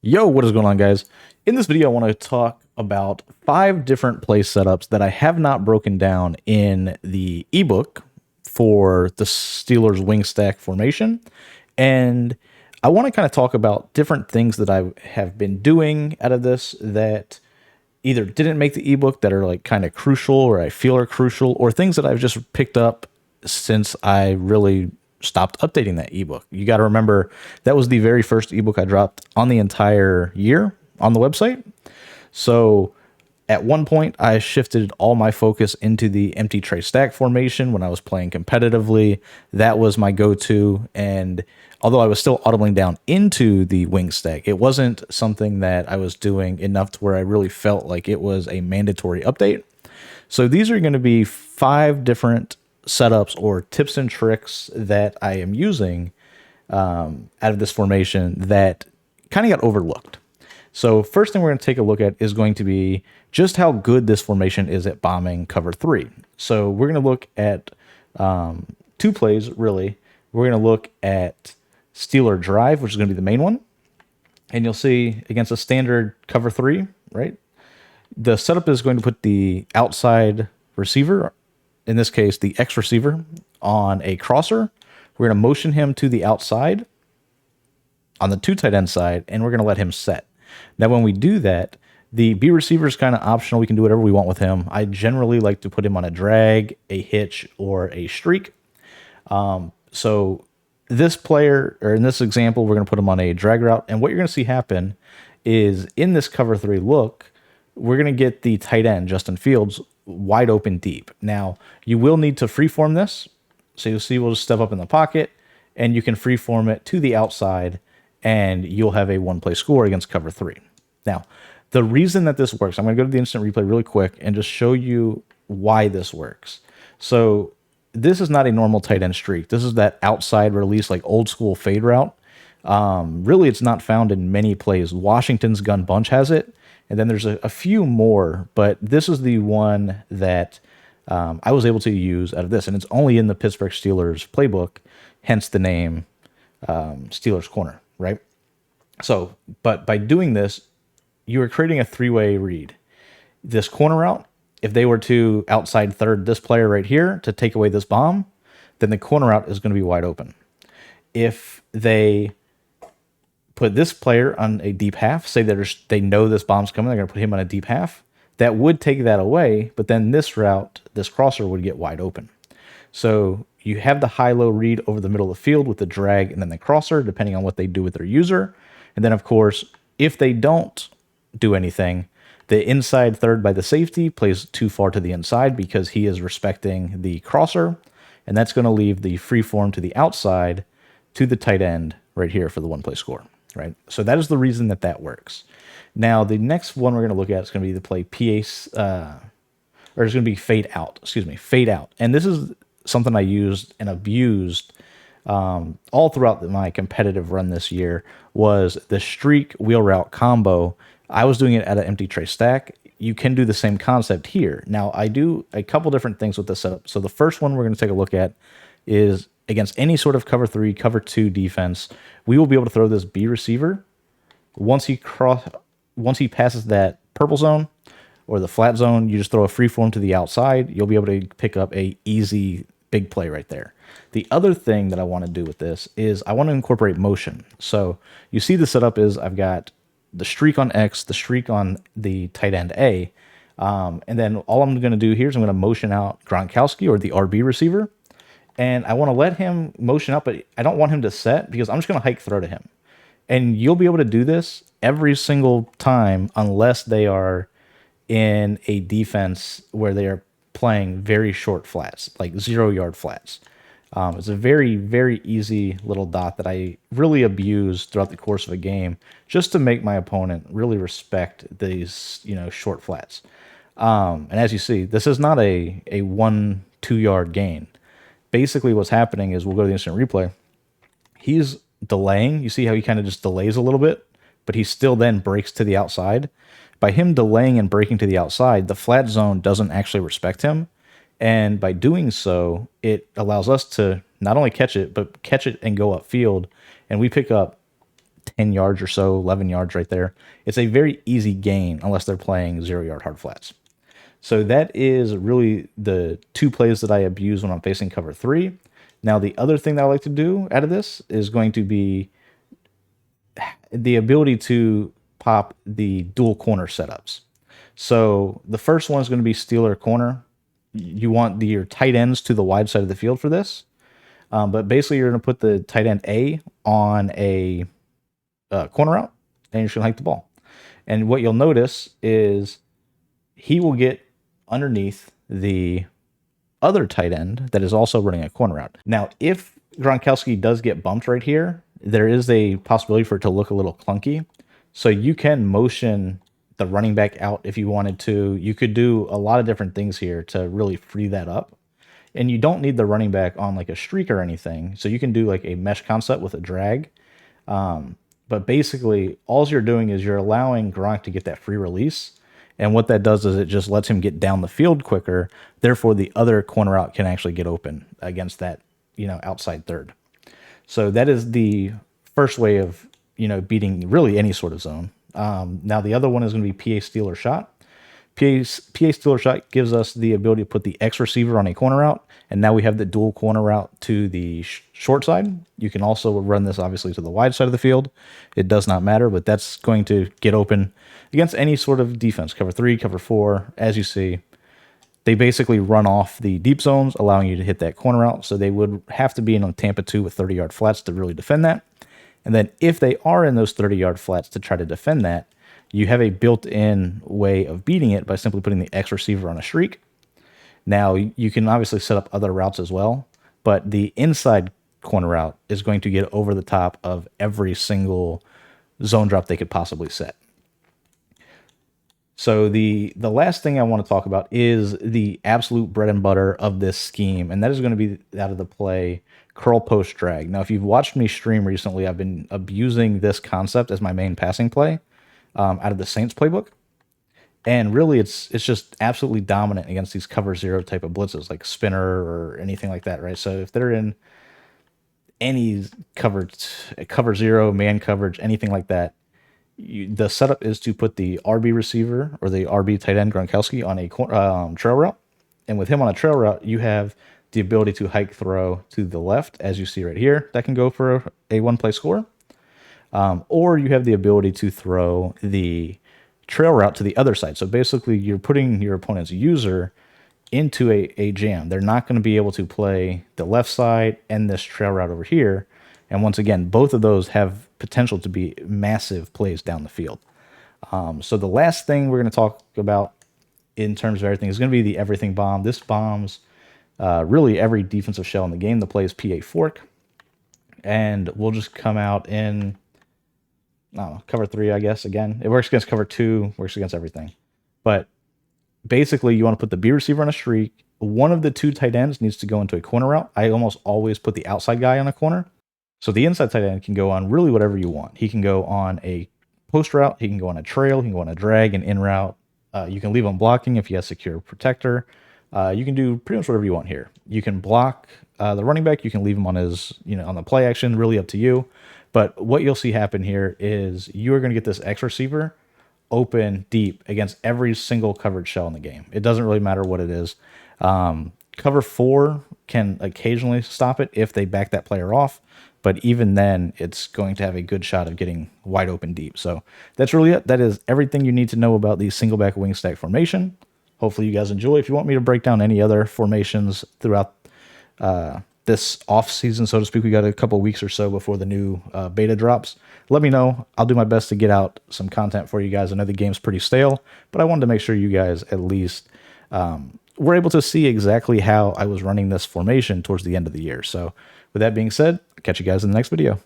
Yo, what is going on, guys? In this video, I want to talk about 5 different play setups that I have not broken down in the ebook for the Steelers wing stack formation. And I want to kind of talk about different things that I have been doing out of this that either didn't make the ebook that are like kind of crucial or I feel are crucial, or things that I've just picked up since I really stopped updating that ebook. You got to remember that was the very first ebook I dropped on the entire year on the website. So at one point, I shifted all my focus into the empty tray stack formation when I was playing competitively. That was my go-to. And although I was still audibling down into the wing stack, it wasn't something that I was doing enough to where I really felt like it was a mandatory update. So these are going to be 5 different setups or tips and tricks that I am using out of this formation that kind of got overlooked. So first thing we're going to take a look at is going to be just how good this formation is at bombing cover 3. So we're going to look at 2 plays, really. We're going to look at Steeler drive, which is going to be the main one. And you'll see against a standard cover 3, right? The setup is going to put the outside receiver, in this case, the X receiver, on a crosser. We're going to motion him to the outside on the 2 tight end side, and we're going to let him set. Now, when we do that, the B receiver is kind of optional. We can do whatever we want with him. I generally like to put him on a drag, a hitch, or a streak. So this player, or in this example, we're going to put him on a drag route. And what you're going to see happen is in this cover 3 look, we're going to get the tight end, Justin Fields, wide open deep. Now, you will need to freeform this. So you'll see we'll just step up in the pocket, and you can freeform it to the outside, and you'll have a one-play score against cover 3. Now, the reason that this works, I'm going to go to the instant replay really quick and just show you why this works. So this is not a normal tight end streak. This is that outside release, like old school fade route. Really, it's not found in many plays. Washington's gun bunch has it, and then there's a few more, but this is the one that I was able to use out of this, and it's only in the Pittsburgh Steelers playbook, hence the name Steelers Corner, right? So, but by doing this, you are creating a 3-way read. This corner route, if they were to outside third this player right here to take away this bomb, then the corner route is going to be wide open. If they put this player on a deep half, say they know this bomb's coming, they're going to put him on a deep half, that would take that away, but then this route, this crosser would get wide open. So you have the high-low read over the middle of the field with the drag and then the crosser, depending on what they do with their user. And then, of course, if they don't do anything, the inside third by the safety plays too far to the inside because he is respecting the crosser, and that's going to leave the free form to the outside to the tight end right here for the one-play score, right? So that is the reason that that works. Now, the next one we're going to look at is going to be the play PA, or it's going to be fade out, fade out. And this is something I used and abused all throughout my competitive run this year, was the streak wheel route combo. I was doing it at an empty tray stack. You can do the same concept here. Now, I do a couple different things with this setup. So the first one we're going to take a look at is against any sort of cover 3, cover 2 defense, we will be able to throw this B receiver once he passes that purple zone or the flat zone. You just throw a free form to the outside. You'll be able to pick up a easy big play right there. The other thing that I want to do with this is I want to incorporate motion. So you see the setup is I've got the streak on X, the streak on the tight end A, and then all I'm going to do here is I'm going to motion out Gronkowski, or the RB receiver, and I want to let him motion up, but I don't want him to set because I'm just going to hike throw to him. And you'll be able to do this every single time unless they are in a defense where they are playing very short flats, like 0-yard flats. It's a very, very easy little dot that I really abuse throughout the course of a game just to make my opponent really respect these, short flats. And as you see, this is not a 1-2 yard gain. Basically what's happening is we'll go to the instant replay. He's delaying. You see how he kind of just delays a little bit, but he still then breaks to the outside. By him delaying and breaking to the outside, the flat zone doesn't actually respect him. And by doing so, it allows us to not only catch it, but catch it and go upfield. And we pick up 10 yards or so, 11 yards right there. It's a very easy gain unless they're playing 0-yard hard flats. So that is really the two plays that I abuse when I'm facing cover three. Now, the other thing that I like to do out of this is going to be the ability to pop the dual corner setups. So the first one is going to be Steeler corner. You want your tight ends to the wide side of the field for this. But basically, you're going to put the tight end A on a corner route, and you're going to hike the ball. And what you'll notice is he will get underneath the other tight end that is also running a corner route. Now, if Gronkowski does get bumped right here, there is a possibility for it to look a little clunky. So you can motion the running back out if you wanted to. You could do a lot of different things here to really free that up. And you don't need the running back on like a streak or anything. So you can do like a mesh concept with a drag. But basically, all you're doing is you're allowing Gronk to get that free release. And what that does is it just lets him get down the field quicker. Therefore, the other corner out can actually get open against that, outside third. So that is the first way of, beating really any sort of zone. Now, the other one is going to be PA steal or shot. PA steal or shot gives us the ability to put the X receiver on a corner route. And now we have the dual corner route to the short side. You can also run this obviously to the wide side of the field. It does not matter, but that's going to get open against any sort of defense. Cover 3, cover 4, as you see. They basically run off the deep zones, allowing you to hit that corner route. So they would have to be in on Tampa 2 with 30-yard flats to really defend that. And then if they are in those 30-yard flats to try to defend that, you have a built-in way of beating it by simply putting the X receiver on a streak. Now, you can obviously set up other routes as well, but the inside corner route is going to get over the top of every single zone drop they could possibly set. So the last thing I want to talk about is the absolute bread and butter of this scheme, and that is going to be out of the play curl post drag. Now, if you've watched me stream recently, I've been abusing this concept as my main passing play out of the Saints playbook. And really, it's just absolutely dominant against these cover 0 type of blitzes, like spinner or anything like that, right? So if they're in any cover 0, man coverage, anything like that, the setup is to put the RB receiver or the RB tight end Gronkowski on a trail route. And with him on a trail route, you have the ability to hike throw to the left, as you see right here. That can go for a one-play score. Or you have the ability to throw the trail route to the other side. So basically, you're putting your opponent's user into a jam. They're not going to be able to play the left side and this trail route over here. And once again, both of those have potential to be massive plays down the field. So the last thing we're going to talk about in terms of everything is going to be the everything bomb. This bombs really every defensive shell in the game. The play is PA fork. And we'll just come out in cover 3, I guess. Again, it works against cover 2, works against everything. But basically, you want to put the B receiver on a streak. One of the 2 tight ends needs to go into a corner route. I almost always put the outside guy on a corner. So the inside tight end can go on really whatever you want. He can go on a post route. He can go on a trail. He can go on a drag and in route. You can leave him blocking if he has secure protector. You can do pretty much whatever you want here. You can block the running back. You can leave him on his, on the play action. Really up to you. But what you'll see happen here is you are going to get this X receiver open deep against every single covered shell in the game. It doesn't really matter what it is. Cover 4 can occasionally stop it if they back that player off. But even then, it's going to have a good shot of getting wide open deep. So that's really it. That is everything you need to know about the single back wing stack formation. Hopefully you guys enjoy. If you want me to break down any other formations throughout this off season, so to speak, we got a couple weeks or so before the new beta drops. Let me know. I'll do my best to get out some content for you guys. I know the game's pretty stale, but I wanted to make sure you guys at least were able to see exactly how I was running this formation towards the end of the year. So with that being said, I'll catch you guys in the next video.